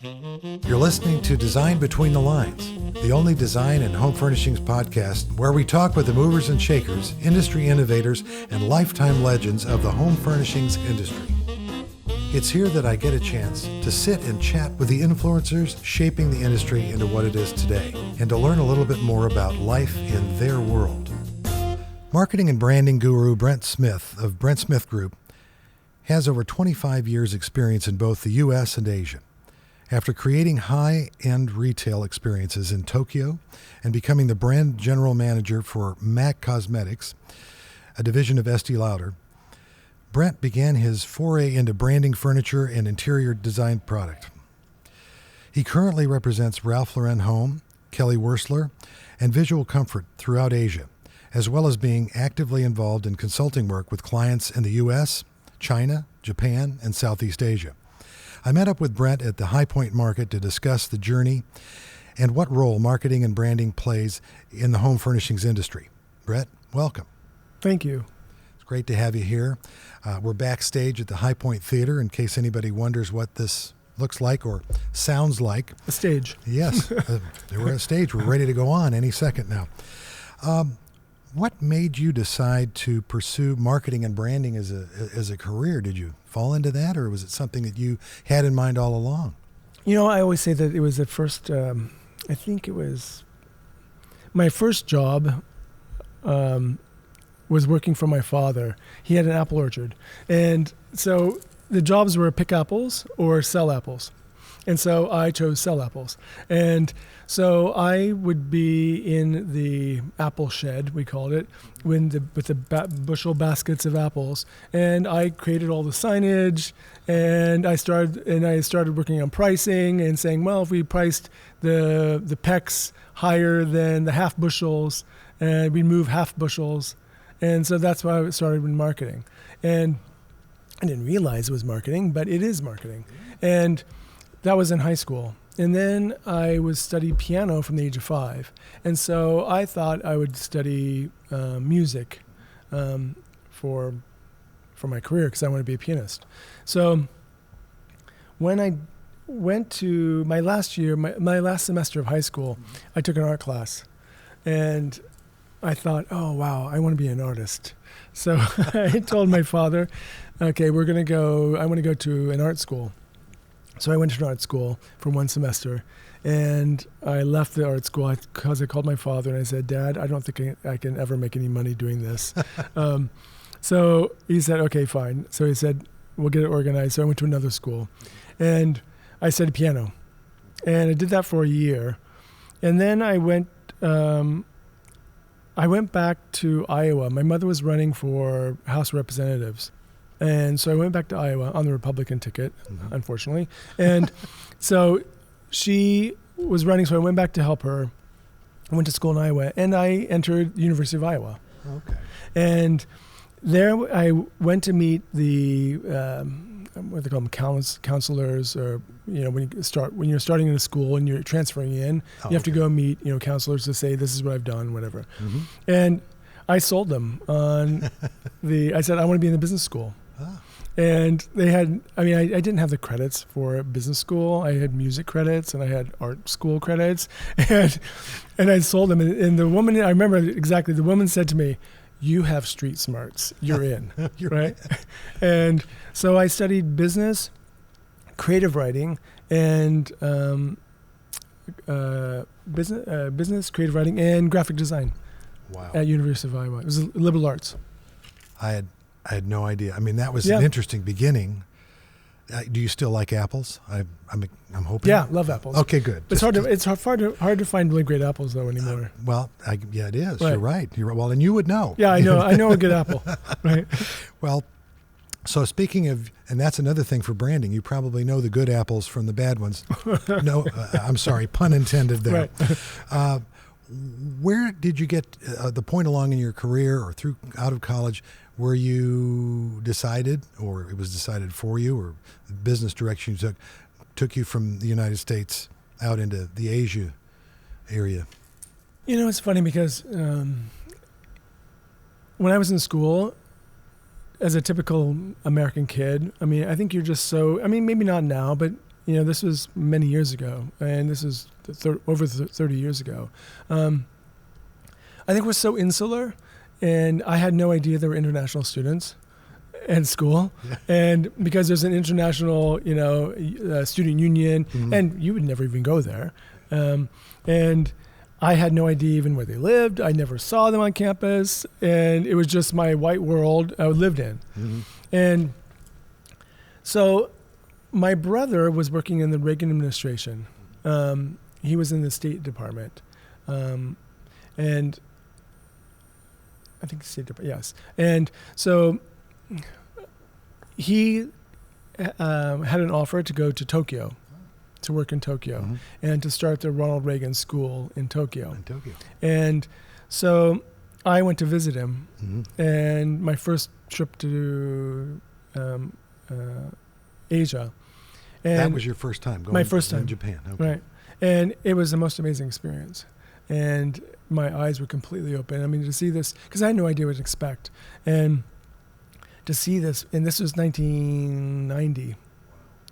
You're listening to Design Between the Lines, the only design and home furnishings podcast where we talk with the movers and shakers, industry innovators, and lifetime legends of the home furnishings industry. It's here that I get a chance to sit and chat with the influencers shaping the industry into what it is today, and to learn a little bit more about life in their world. Marketing and branding guru Brent Smith of Brent Smith Group has over 25 years experience in both the U.S. and Asia. After creating high-end retail experiences in Tokyo and becoming the brand general manager for MAC Cosmetics, a division of Estee Lauder, Brent began his foray into branding furniture and interior design product. He currently represents Ralph Lauren Home, Kelly Wearstler, and Visual Comfort throughout Asia, as well as being actively involved in consulting work with clients in the U.S., China, Japan, and Southeast Asia. I met up with Brent at the High Point Market to discuss the journey and what role marketing and branding plays in the home furnishings industry. Brent, welcome. Thank you. It's great to have you here. We're backstage at the High Point Theater in case anybody wonders what this looks like or sounds like. A stage. Yes, we're at a stage. We're ready to go on any second now. What made you decide to pursue marketing and branding as a career? Did you fall into that, or was it something that you had in mind all along? You know, I always say that it was at first, I think it was my first job was working for my father. He had an apple orchard. And so the jobs were pick apples or sell apples. And so I chose sell apples. And so I would be in the apple shed, we called it, with the bushel baskets of apples. And I created all the signage, and I started working on pricing and saying, well, if we priced the pecks higher than the half bushels, and we'd move half bushels. And so that's why I started in marketing. And I didn't realize it was marketing, but it is marketing. And that was in high school. And then I was studying piano from the age of 5. And so I thought I would study music for my career because I want to be a pianist. So when I went to my last year, my last semester of high school, I took an art class. And I thought, oh, wow, I want to be an artist. So I told my father, okay, I want to go to an art school. So I went to art school for one semester, and I left the art school because I called my father and I said, Dad, I don't think I can ever make any money doing this. So he said, okay, fine. So he said, we'll get it organized. So I went to another school, and I studied piano, and I did that for a year. And then I went back to Iowa. My mother was running for House of Representatives. And so I went back to Iowa on the Republican ticket, unfortunately. And so she was running, so I went back to help her. I went to school in Iowa, and I entered the University of Iowa. Okay. And there I went to meet the, what they call them, counselors, or, when you're starting in a school and you're transferring in, you have to go meet, counselors to say, this is what I've done, whatever. Mm-hmm. And I sold them on I said, I want to be in the business school. And they had, I didn't have the credits for business school. I had music credits and I had art school credits, and I sold them. And the woman, I remember exactly, the woman said to me, you have street smarts, you're in, you're right? And so I studied business, creative writing, and business, creative writing, and graphic design. Wow. At University of Iowa. It was liberal arts. I had no idea. That was an interesting beginning. Do you still like apples? I'm hoping. Yeah, love apples. Okay, good. It's hard to find really great apples though anymore. It is. Right. You're right. Well, and you would know. Yeah, I know a good apple. Right. Well, so speaking of, and that's another thing for branding, you probably know the good apples from the bad ones. No, I'm sorry, pun intended there. Right. Where did you get the point along in your career or out of college where you decided, or it was decided for you, or the business direction you took you from the United States out into the Asia area? It's funny because when I was in school, as a typical American kid, I think you're just so, maybe not now, but this was many years ago, and this is over 30 years ago. I think we're so insular, and I had no idea there were international students at school, and because there's an international, student union, and you would never even go there, and I had no idea even where they lived. I never saw them on campus, and it was just my white world I lived in. And so my brother was working in the Reagan administration. He was in the State Department, and I think State Department, yes. And so he had an offer to go to Tokyo, to work in Tokyo, and to start the Ronald Reagan School in Tokyo. And so I went to visit him, and my first trip to Asia. And that was your first time going? My first time in Japan. Okay. Right, and it was the most amazing experience, and my eyes were completely open. I mean, to see this, because I had no idea what to expect, and to see this, and this was 1990,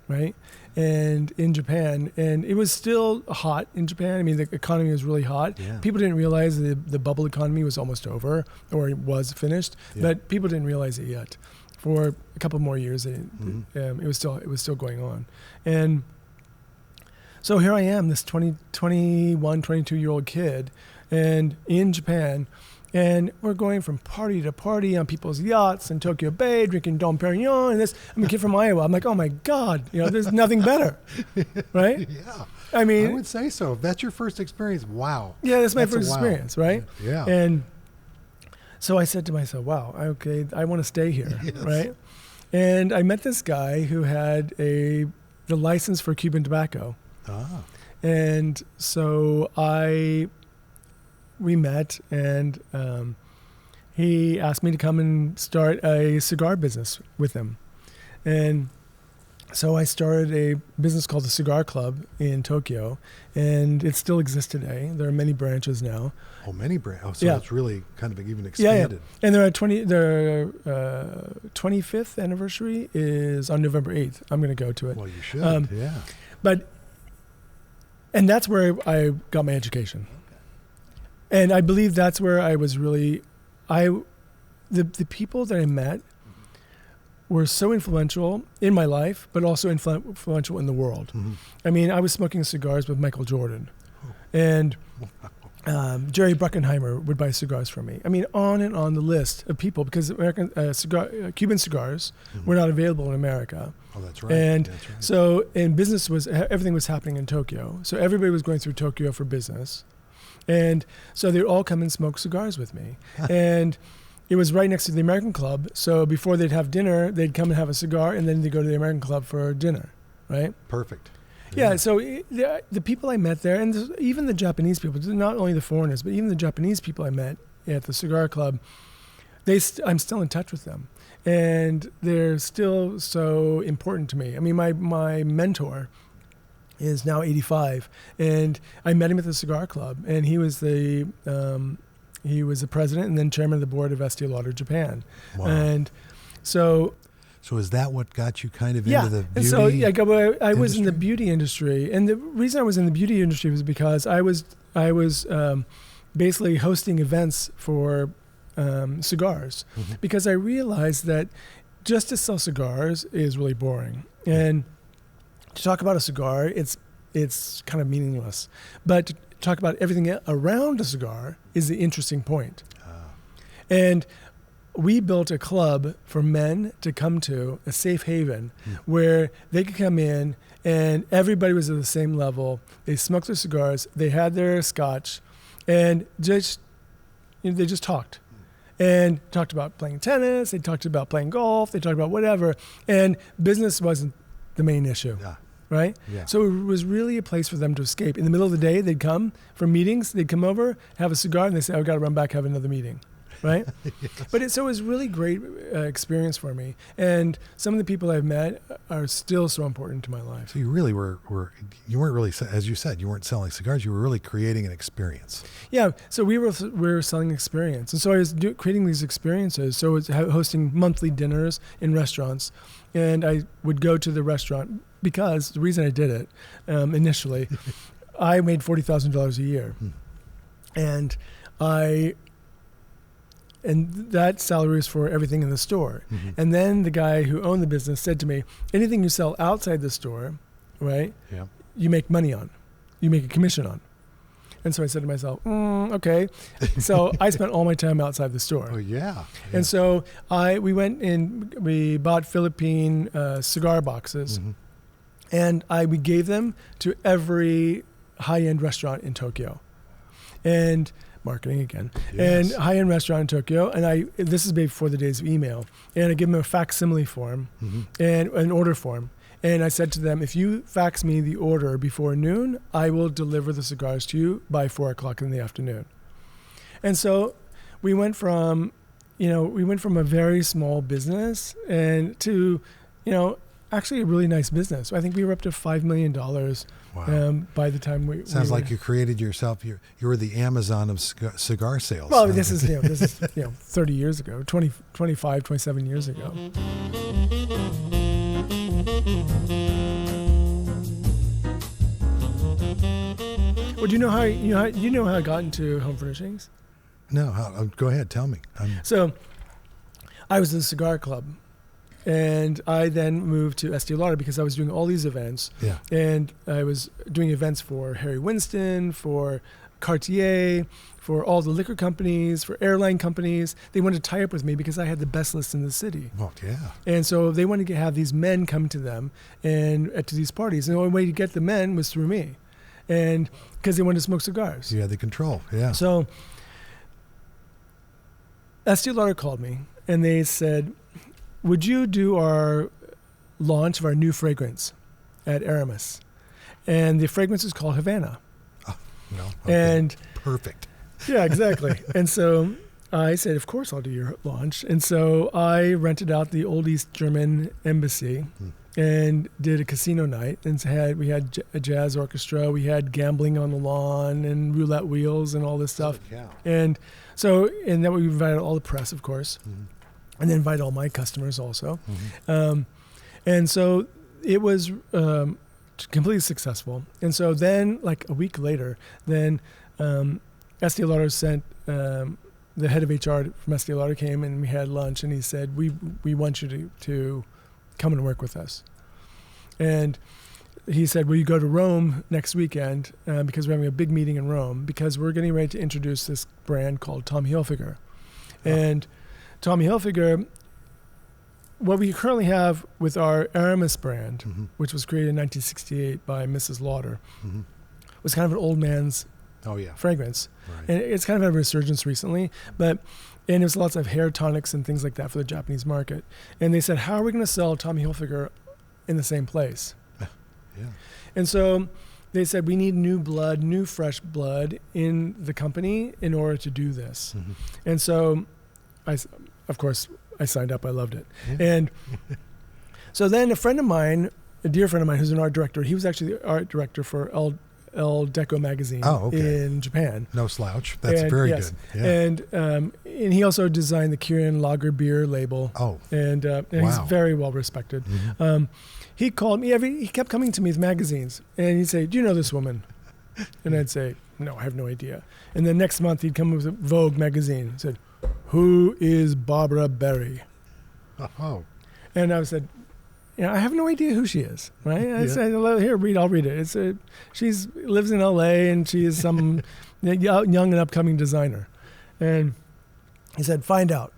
right? And in Japan, and it was still hot in Japan. I mean, the economy was really hot. Yeah. People didn't realize the bubble economy was almost over, or it was finished, but people didn't realize it yet. For a couple more years, it was still going on. And so here I am, this 21, 22-year-old kid, and in Japan, and we're going from party to party on people's yachts in Tokyo Bay, drinking Dom Perignon, and this. I'm a kid from Iowa. I'm like, oh my God, there's nothing better, right? Yeah. I mean, I would say so. If that's your first experience, wow. Yeah, that's my first experience, right? Yeah. And so I said to myself, wow, okay, I want to stay here, right? And I met this guy who had the license for Cuban tobacco. And so we met, and he asked me to come and start a cigar business with him. And so I started a business called the Cigar Club in Tokyo, and it still exists today. There are many branches now. Oh, many branches. Oh, so it's really kind of even expanded. Yeah. And their 25th anniversary is on November 8th. I'm going to go to it. Well, you should, And that's where I got my education. And I believe that's where I was really, the people that I met were so influential in my life, but also influential in the world. I mean, I was smoking cigars with Michael Jordan, and Jerry Bruckheimer would buy cigars from me. I mean, on and on the list of people, because Cuban cigars were not available in America. Oh, that's right. And so, and business everything was happening in Tokyo. So everybody was going through Tokyo for business. And so they'd all come and smoke cigars with me. And it was right next to the American Club. So before they'd have dinner, they'd come and have a cigar, and then they'd go to the American Club for dinner, right? Perfect. Yeah, so the people I met there, and even the Japanese people, not only the foreigners, but even the Japanese people I met at the Cigar Club, I'm still in touch with them. And they're still so important to me. I mean, my mentor is now 85, and I met him at the Cigar Club, and he was the president and then chairman of the board of Estee Lauder Japan. Wow. And so is that what got you kind of into the beauty and so I was in the beauty industry, and the reason I was in the beauty industry was because I was basically hosting events for cigars, because I realized that just to sell cigars is really boring, and to talk about a cigar, it's kind of meaningless. But to talk about everything around a cigar is the interesting point. And we built a club for men to come to, a safe haven, where they could come in and everybody was at the same level. They smoked their cigars, they had their scotch, and they just talked. And talked about playing tennis, they talked about playing golf, they talked about whatever, and business wasn't the main issue. Right? Yeah. So it was really a place for them to escape. In the middle of the day, they'd come for meetings, they'd come over, have a cigar, and they'd say, I've got to run back, have another meeting. Right? But it was really great experience for me. And some of the people I've met are still so important to my life. So you really you weren't really, as you said, you weren't selling cigars, you were really creating an experience. Yeah, so we were selling experience. And so I was creating these experiences. So I was hosting monthly dinners in restaurants. And I would go to the restaurant because the reason I did it initially, I made $40,000 a year, and that salary is for everything in the store. And then the guy who owned the business said to me, anything you sell outside the store, right? Yeah. You make money on, you make a commission on. And so I said to myself, okay. So I spent all my time outside the store. Oh, yeah. And so we went and we bought Philippine cigar boxes, and we gave them to every high-end restaurant in Tokyo. And marketing again. Yes. And high-end restaurant in Tokyo. And this is before the days of email. And I gave them a facsimile form and an order form. And I said to them, if you fax me the order before noon, I will deliver the cigars to you by 4:00 in the afternoon. And so we went from a very small business and to, actually a really nice business. I think we were up to $5 million. Wow. By the time Sounds like you created yourself. You were the Amazon of cigar sales. Well, this is 30 years ago, 25, 27 years ago. Well, do you know how I got into home furnishings? No, go ahead, tell me. So, I was in a cigar club, and I then moved to Estee Lauder because I was doing all these events. Yeah. And I was doing events for Harry Winston, for Cartier, for all the liquor companies, for airline companies. They wanted to tie up with me because I had the best list in the city. Well, yeah. And so they wanted to have these men come to them and to these parties. And the only way to get the men was through me, and because they wanted to smoke cigars. You had the control. Yeah. So Estee Lauder called me and they said, would you do our launch of our new fragrance at Aramis? And the fragrance is called Havana. Oh, well, okay. And perfect. Yeah, exactly. And so I said, of course I'll do your launch. And so I rented out the old East German embassy and did a casino night. And we had a jazz orchestra. We had gambling on the lawn and roulette wheels and all this stuff. Yeah. And then we invited all the press, of course. And then invite all my customers also. And so it was completely successful. And so then, like a week later, Estee Lauder sent the head of HR from Estee Lauder came and we had lunch, and he said, we want you to come and work with us. And he said, will you go to Rome next weekend because we're having a big meeting in Rome because we're getting ready to introduce this brand called Tommy Hilfiger. And Tommy Hilfiger, what we currently have with our Aramis brand, which was created in 1968 by Mrs. Lauder, was kind of an old man's fragrance. Right. And it's kind of had a resurgence recently, and there's lots of hair tonics and things like that for the Japanese market. And they said, how are we going to sell Tommy Hilfiger in the same place? Yeah. And so they said, we need new blood, new fresh blood in the company in order to do this. And so of course, I signed up. I loved it. And so then a dear friend of mine who's an art director, he was actually the art director for El Deco magazine in Japan. No slouch. That's very good. Yeah. And he also designed the Kirin Lager beer label. Oh. And he's very well respected. He called me, he kept coming to me with magazines. And he'd say, do you know this woman? And I'd say, no, I have no idea. And then next month he'd come with a Vogue magazine. He said, who is Barbara Berry? Oh. And I said, I have no idea who she is, right? I said, here, I'll read it. She lives in L.A. and she is some young and upcoming designer. And he said, find out.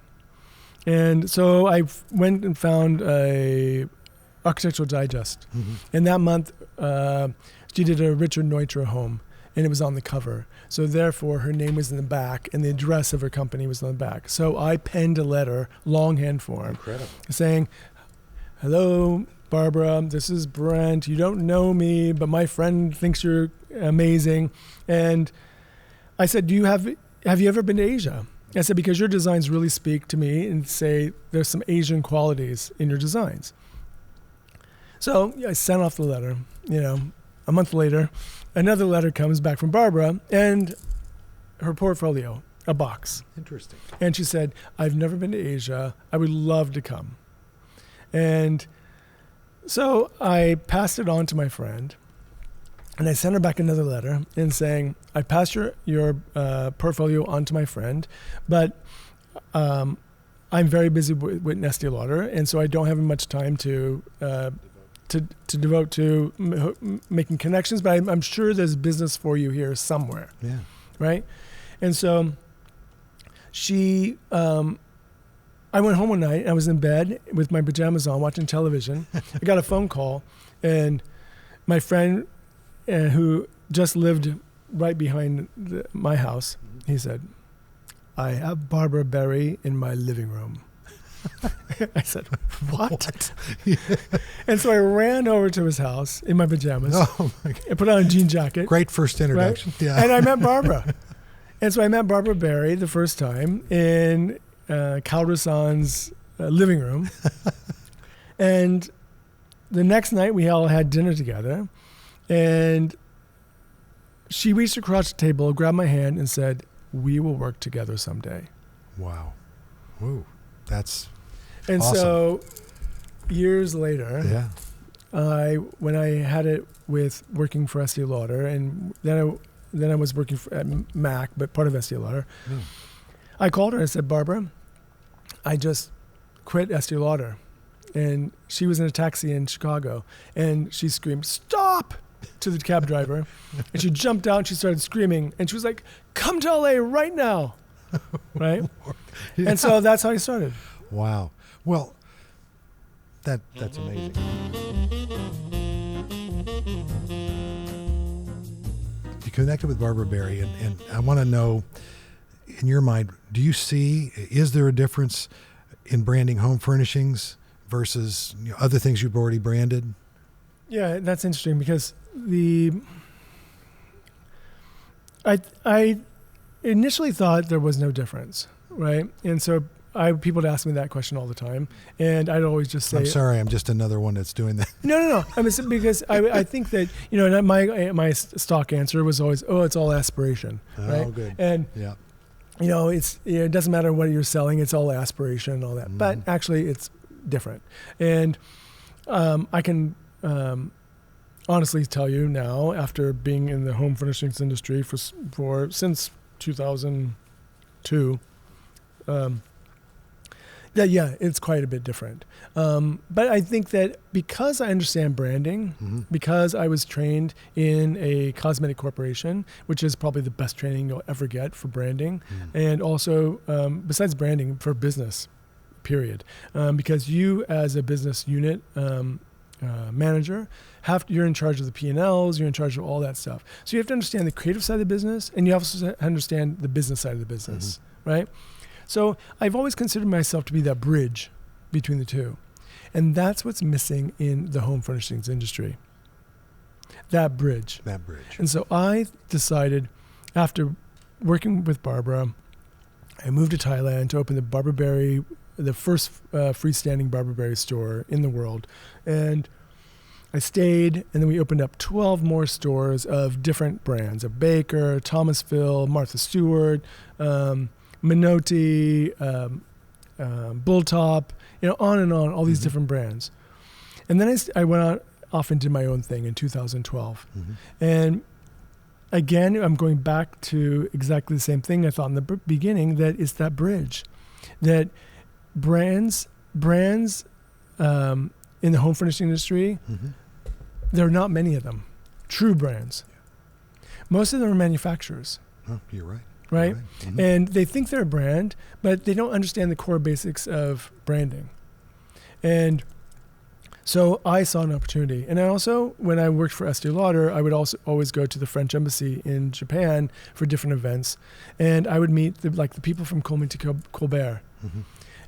And so I went and found a Architectural Digest. And that month, she did a Richard Neutra home, and it was on the cover. So therefore, her name was in the back, and the address of her company was on the back. So I penned a letter, longhand form, saying, hello, Barbara, this is Brent. You don't know me, but my friend thinks you're amazing. And I said, have you ever been to Asia? I said, because your designs really speak to me and say there's some Asian qualities in your designs. So I sent off the letter, a month later. Another letter comes back from Barbara and her portfolio, a box. Interesting. And she said, I've never been to Asia. I would love to come. And So I passed it on to my friend, and I sent her back another letter in saying, I passed your portfolio on to my friend, but I'm very busy with Estee Lauder, and so I don't have much time to devote to making connections, but I'm sure there's business for you here somewhere. Yeah. Right? And so I went home one night, I was in bed with my pajamas on watching television. I got a phone call, and my friend who just lived right behind my house, he said, I have Barbara Berry in my living room. I said, what? Yeah. And so I ran over to his house in my pajamas. Oh my God. I put on a jean jacket. Great first introduction. Right? Yeah. And I met Barbara. And so I met Barbara Berry the first time in Calderson's living room. And the next night we all had dinner together. And she reached across the table, grabbed my hand, and said, we will work together someday. Wow. Woo. That's and awesome. So years later, yeah, when I had it with working for Estee Lauder, and then I was working at Mac, but part of Estee Lauder, I called her and I said, Barbara, I just quit Estee Lauder. And she was in a taxi in Chicago, and she screamed, stop, to the cab driver. And she jumped out and she started screaming, and she was like, come to LA right now. Right? Yeah. And so that's how I started. Wow. Well, that's amazing. You connected with Barbara Berry, and I want to know, in your mind, is there a difference in branding home furnishings versus other things you've already branded? Yeah, that's interesting because I initially thought there was no difference, right? And so people would ask me that question all the time, and I'd always just say, I'm sorry, I'm just another one that's doing that. No. I mean, because I think that, my stock answer was always, it's all aspiration, right? Oh, good. And, yeah. It doesn't matter what you're selling, it's all aspiration and all that. Mm-hmm. But actually, it's different. And I can honestly tell you now, after being in the home furnishings industry since 2002, it's quite a bit different. But I think that because I understand branding, mm-hmm. because I was trained in a cosmetic corporation, which is probably the best training you'll ever get for branding, mm-hmm. and also besides branding, for business, period. Because you as a business unit manager, you're in charge of the P&Ls, you're in charge of all that stuff. So you have to understand the creative side of the business, and you also have to understand the business side of the business, mm-hmm. right? So I've always considered myself to be that bridge between the two. And that's what's missing in the home furnishings industry. That bridge. And so I decided, after working with Barbara, I moved to Thailand to open the first freestanding Barbara Berry store in the world. And I stayed, and then we opened up 12 more stores of different brands, of Baker, Thomasville, Martha Stewart, Minotti, Bulltop, on and on, all these mm-hmm. different brands. And then I went off and did my own thing in 2012. Mm-hmm. And again, I'm going back to exactly the same thing I thought in the beginning, that it's that bridge. That brands in the home furnishing industry, mm-hmm. there are not many of them, true brands. Yeah. Most of them are manufacturers. Oh, you're right. Right? Mm-hmm. And they think they're a brand, but they don't understand the core basics of branding. And so I saw an opportunity. And I also, when I worked for Estee Lauder, I would also always go to the French embassy in Japan for different events. And I would meet the people from Coleman to Colbert, mm-hmm.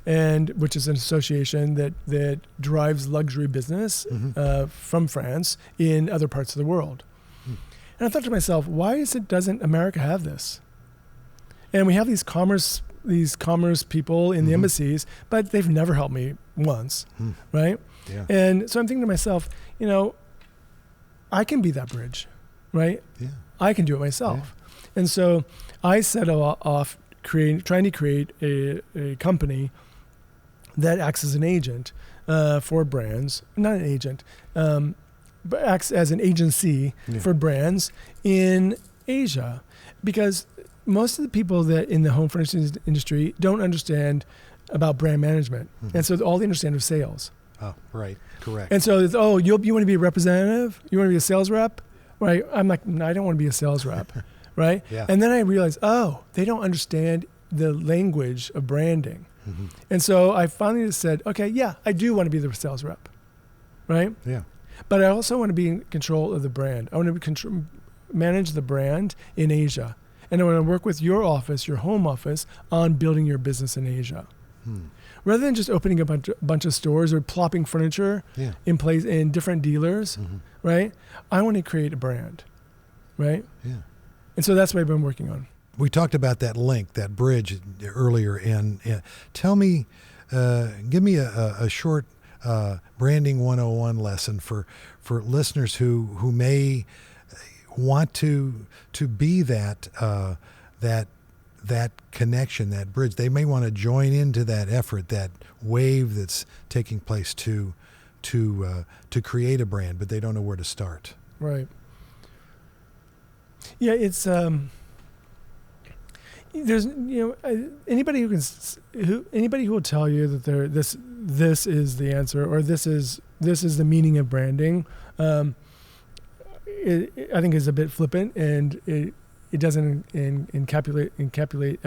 and which is an association that drives luxury business mm-hmm. From France in other parts of the world. Mm. And I thought to myself, why doesn't America have this? And we have these commerce people in the mm-hmm. embassies, but they've never helped me once, right? Yeah. And so I'm thinking to myself, I can be that bridge, right? Yeah. I can do it myself. Yeah. And so I set off trying to create a company that acts as an agent for brands, not an agent, but acts as an agency for brands in Asia, because most of the people that in the home furnishings industry don't understand about brand management, and so all they understand is sales. Oh, right, correct. And so it's, you want to be a representative? You want to be a sales rep? Right? I'm like, no, I don't want to be a sales rep, right? Yeah. And then I realized, they don't understand the language of branding. And so I finally just said, okay, yeah, I do want to be the sales rep, right? Yeah. But I also want to be in control of the brand. I want to manage the brand in Asia. And I want to work with your office, your home office, on building your business in Asia. Rather than just opening a bunch of stores or plopping furniture in place in different dealers, right? I want to create a brand, right? Yeah. And so that's what I've been working on. We talked about that link, that bridge earlier, and tell me, give me a short branding 101 lesson for listeners who may want to be that connection, that bridge. They may want to join into that effort, that wave that's taking place to create a brand, but they don't know where to start. Right. Yeah, it's there's anybody who will tell you that this is the answer, or this is the meaning of branding. I think is a bit flippant, and it doesn't encapsulate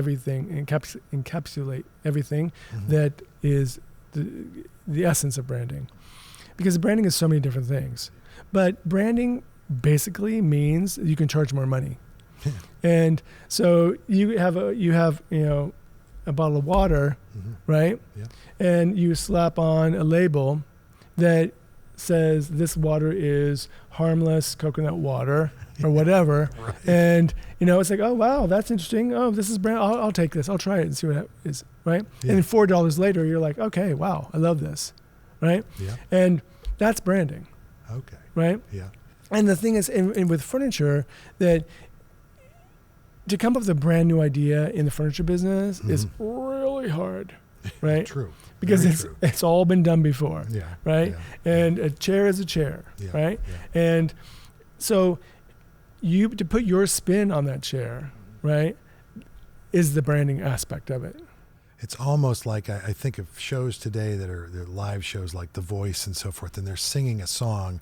everything that is the essence of branding, because branding is so many different things. But branding basically means you can charge more money. And so you have a bottle of water, right? Yeah. And you slap on a label that says this water is harmless coconut water or whatever. Right. And it's like, oh wow, that's interesting. Oh, this is brand. I'll take this. I'll try it and see what it is. Right. Yeah. And then $4 later, you're like, okay, wow, I love this. Right. Yeah. And that's branding. Okay. Right. Yeah. And the thing is, and with furniture, that to come up with a brand new idea in the furniture business is really hard, right? True. Because it's all been done before, right? Yeah. And a chair is a chair, right? Yeah. And so to put your spin on that chair, right, is the branding aspect of it. It's almost like I think of shows today that are live shows like The Voice and so forth, and they're singing a song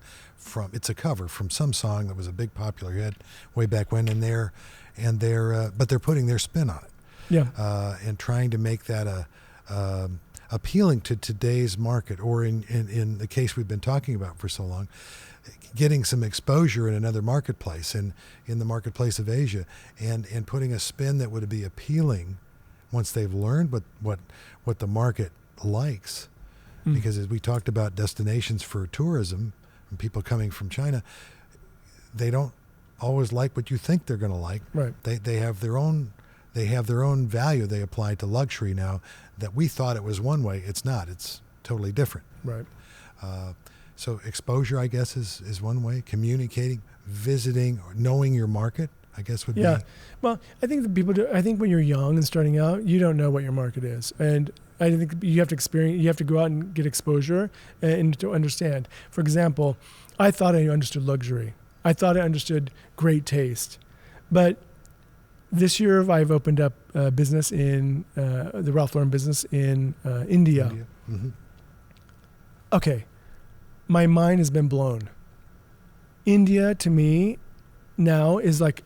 it's a cover from some song that was a big popular hit way back when, but they're putting their spin on it. Yeah. And trying to make that appealing to today's market, or in the case we've been talking about for so long, getting some exposure in another marketplace, in the marketplace of Asia, and putting a spin that would be appealing once they've learned what the market likes. Because as we talked about destinations for tourism and people coming from China, they don't always like what you think they're going to like. Right. They have their own value they apply to luxury now, that we thought it was one way. It's not. It's totally different. Right. So exposure, I guess, is one way. Communicating, visiting, or knowing your market, I guess would be. Yeah. Well, I think I think when you're young and starting out, you don't know what your market is. And I think you have to experience, you have to go out and get exposure and to understand. For example, I thought I understood luxury. I thought I understood great taste. But this year I've opened up a business in the Ralph Lauren business in India. Mm-hmm. Okay. My mind has been blown. India to me now is like,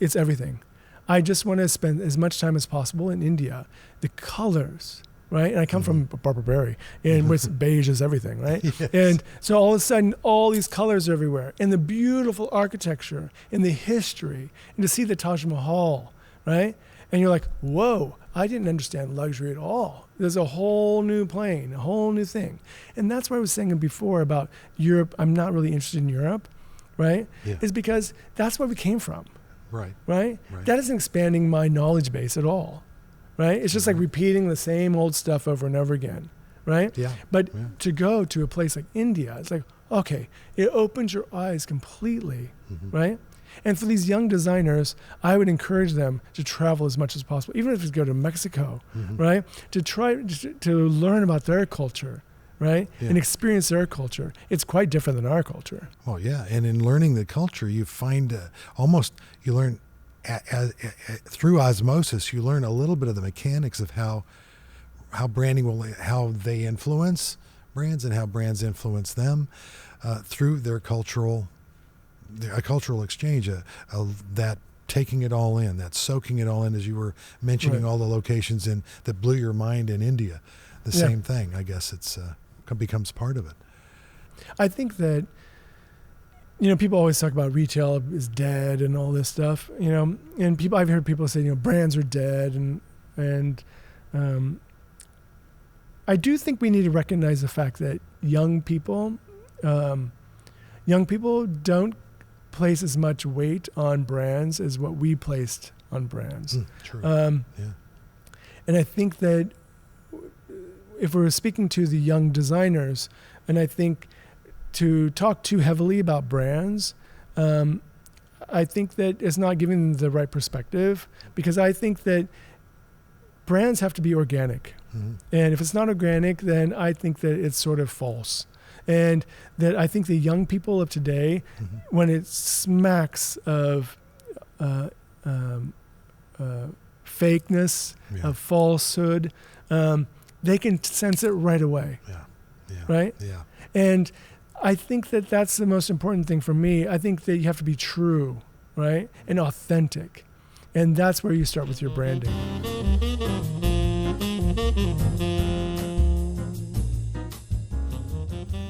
it's everything. I just want to spend as much time as possible in India. The colors, right? And I come from Barbara Berry, and it's beige is everything, right? Yes. And so all of a sudden, all these colors are everywhere, and the beautiful architecture, and the history, and to see the Taj Mahal, right? And you're like, whoa, I didn't understand luxury at all. There's a whole new plane, a whole new thing. And that's what I was saying before about Europe. I'm not really interested in Europe, right? Yeah. Is because that's where we came from. Right? That isn't expanding my knowledge base at all, right? It's just like repeating the same old stuff over and over again, right? Yeah. But to go to a place like India, it's like, okay, it opens your eyes completely, right? And for these young designers, I would encourage them to travel as much as possible, even if it's go to Mexico, right? To try to learn about their culture, right? Yeah. And experience their culture. It's quite different than our culture. Well, yeah, and in learning the culture, you find you learn through osmosis. You learn a little bit of the mechanics of how they influence brands and how brands influence them through their cultural exchange. That taking it all in, that soaking it all in, as you were mentioning, Right. all the locations that blew your mind in India. The same thing. I guess it's becomes part of it. I think that, people always talk about retail is dead and all this stuff, and I've heard people say, brands are dead, and I do think we need to recognize the fact that young people don't place as much weight on brands as what we placed on brands. True. Yeah. And I think that if we're speaking to the young designers, and I think to talk too heavily about brands, I think that it's not giving them the right perspective, because I think that brands have to be organic. Mm-hmm. And if it's not organic, then I think that it's sort of false. And that I think the young people of today, Mm-hmm. when it smacks of fakeness, Yeah. of falsehood, they can sense it right away, Yeah. Yeah. right? Yeah. And I think that that's the most important thing for me. I think that you have to be true, right? And authentic. And that's where you start with your branding.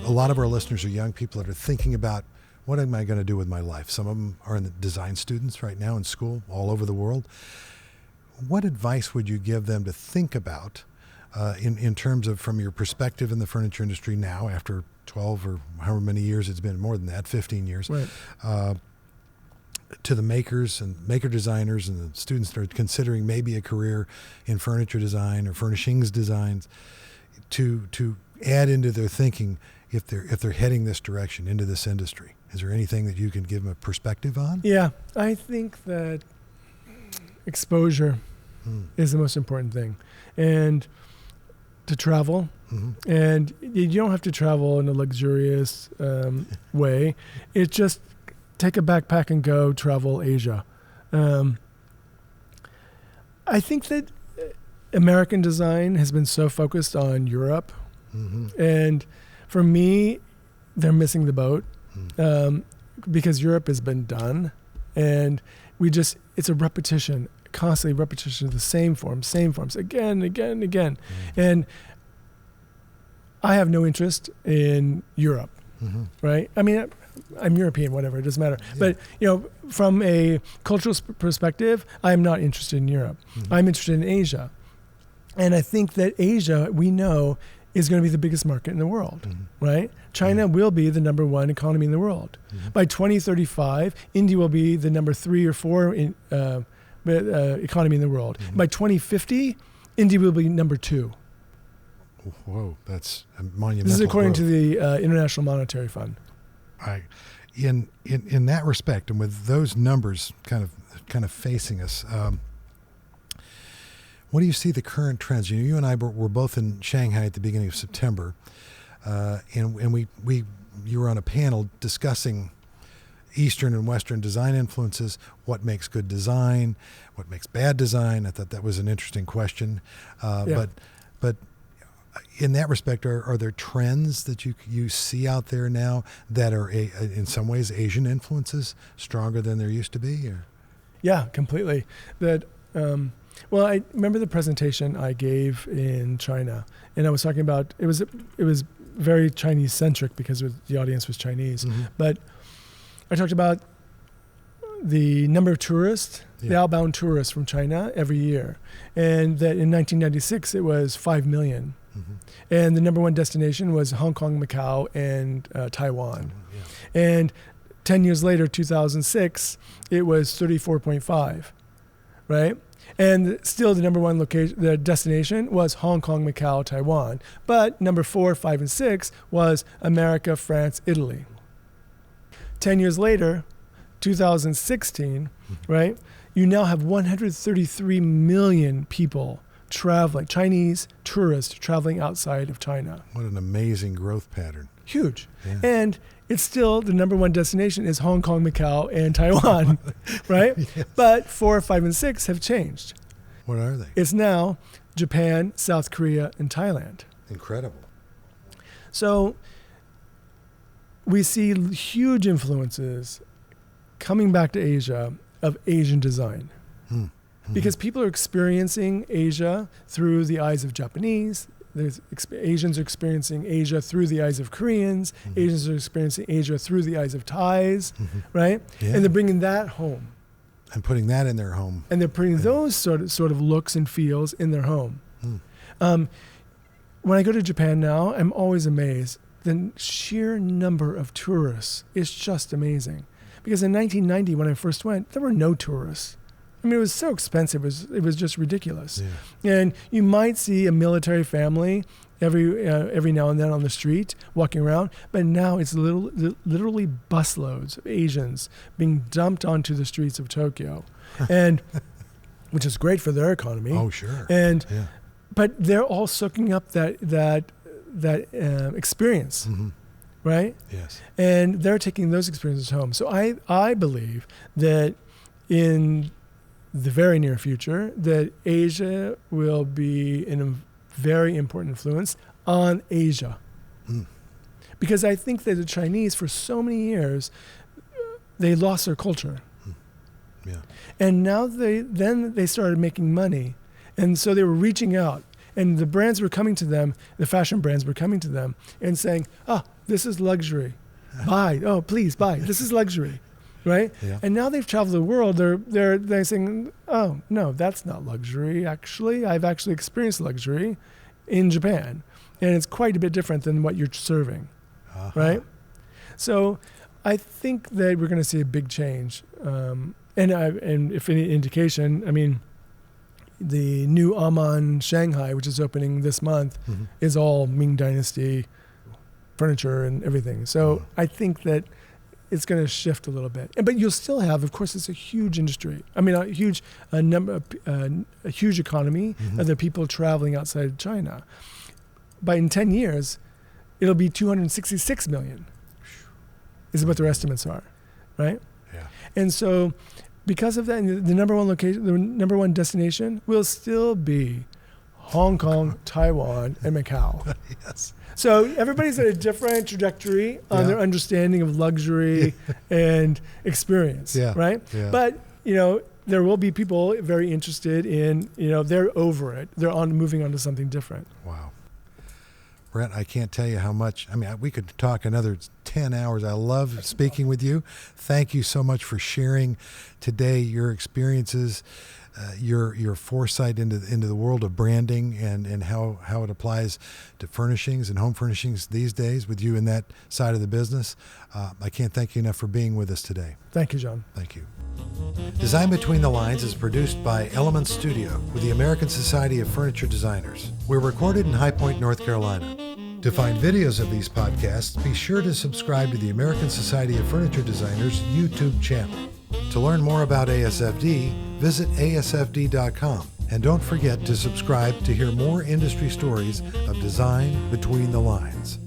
A lot of our listeners are young people that are thinking about, what am I going to do with my life? Some of them are in the design students right now in school all over the world. What advice would you give them to think about in terms of, from your perspective in the furniture industry now, after 12 or however many years it's been, more than that, 15 years, Right. To the makers and maker designers and the students that are considering maybe a career in furniture design or furnishings designs, to add into their thinking if they're heading this direction into this industry? Is there anything that you can give them a perspective on? Yeah, I think that exposure is the most important thing. And to travel. Mm-hmm. And you don't have to travel in a luxurious way. It's just take a backpack and go travel Asia. I think that American design has been so focused on Europe. Mm-hmm. And for me, they're missing the boat because Europe has been done. And it's a repetition, constantly repetition of the same forms, again, again, again. Mm-hmm. And I have no interest in Europe, Mm-hmm. right? I mean, I'm European, whatever, it doesn't matter. Yeah. But, from a cultural perspective, I'm not interested in Europe. Mm-hmm. I'm interested in Asia. And I think that Asia, we know, is going to be the biggest market in the world, Mm-hmm. right? China will be the number one economy in the world. Mm-hmm. By 2035, India will be the number 3 or 4 economy in the world. Mm-hmm. By 2050, India will be number 2. Whoa, that's a monumental This is according growth. to the International Monetary Fund. In that respect, and with those numbers kind of facing us, what do you see the current trends? You and I were both in Shanghai at the beginning of September, and you were on a panel discussing Eastern and Western design influences, what makes good design, what makes bad design. I thought that was an interesting question, Yeah. but in that respect, are there trends that you see out there now that are in some ways Asian influences stronger than there used to be? Or? Yeah, completely. That well, I remember the presentation I gave in China, and I was talking about it was very Chinese centric because the audience was Chinese, Mm-hmm. but I talked about the number of tourists, the Yeah. outbound tourists from China every year, and that in 1996 it was 5 million. Mm-hmm. And the number one destination was Hong Kong, Macau, and Taiwan. Yeah. And 10 years later, 2006, it was 34.5, right? And still the number one the destination was Hong Kong, Macau, Taiwan. But number 4, 5, and 6 was America, France, Italy. 10 years later, 2016, right? You now have 133 million people Chinese tourists traveling outside of China. What an amazing growth pattern. Huge. Yeah. And it's still the number one destination is Hong Kong, Macau, and Taiwan, right? Yes. But 4, 5, and 6 have changed. What are they? It's now Japan, South Korea, and Thailand. Incredible. So we see huge influences coming back to Asia of Asian design. Because people are experiencing Asia through the eyes of Japanese. Asians are experiencing Asia through the eyes of Koreans. Asians are experiencing Asia through the eyes of Thais, right? Yeah. And they're bringing that home. And putting that in their home. And they're putting those sort of looks and feels in their home. When I go to Japan now, I'm always amazed. The sheer number of tourists is just amazing. Because in 1990, when I first went, there were no tourists. I mean, it was so expensive. It was just ridiculous. Yeah. And you might see a military family every now and then on the street walking around, but now it's literally busloads of Asians being dumped onto the streets of Tokyo, and which is great for their economy. Oh, sure. And yeah. But they're all soaking up that experience. Right? Yes. And they're taking those experiences home. So I believe that in the very near future, that Asia will be a very important influence on Asia. Because I think that the Chinese, for so many years, they lost their culture. Yeah. And now they started making money. And so they were reaching out. And the brands were coming to them, the fashion brands were coming to them and saying, this is luxury. Buy. Oh, please buy. This is luxury. Right? Yeah. And now they've traveled the world. They're saying, oh, no, that's not luxury, actually. I've actually experienced luxury in Japan. And it's quite a bit different than what you're serving. Right? So I think that we're going to see a big change. And if any indication, I mean, the new Aman Shanghai, which is opening this month, is all Ming Dynasty furniture and everything. So I think that it's going to shift a little bit. But you'll still have, of course, it's a huge industry. I mean, a huge economy of the people traveling outside of China. But in 10 years, it'll be 266 million is what their estimates are, right? Yeah. And so because of that, the number one destination will still be Hong Kong, Taiwan, and Macau. Yes. So everybody's at a different trajectory on their understanding of luxury and experience, right? Yeah. But, there will be people very interested in, they're over it. They're moving on to something different. Wow. Brent, I can't tell you how much, we could talk another 10 hours. I love speaking with you. Thank you so much for sharing today your experiences, your foresight into the world of branding and how it applies to furnishings and home furnishings these days with you in that side of the business. I can't thank you enough for being with us today. Thank you, John. Thank you. Design Between the Lines is produced by Element Studio with the American Society of Furniture Designers. We're recorded in High Point, North Carolina. To find videos of these podcasts, be sure to subscribe to the American Society of Furniture Designers YouTube channel. To learn more about ASFD, visit asfd.com. And don't forget to subscribe to hear more industry stories of design between the lines.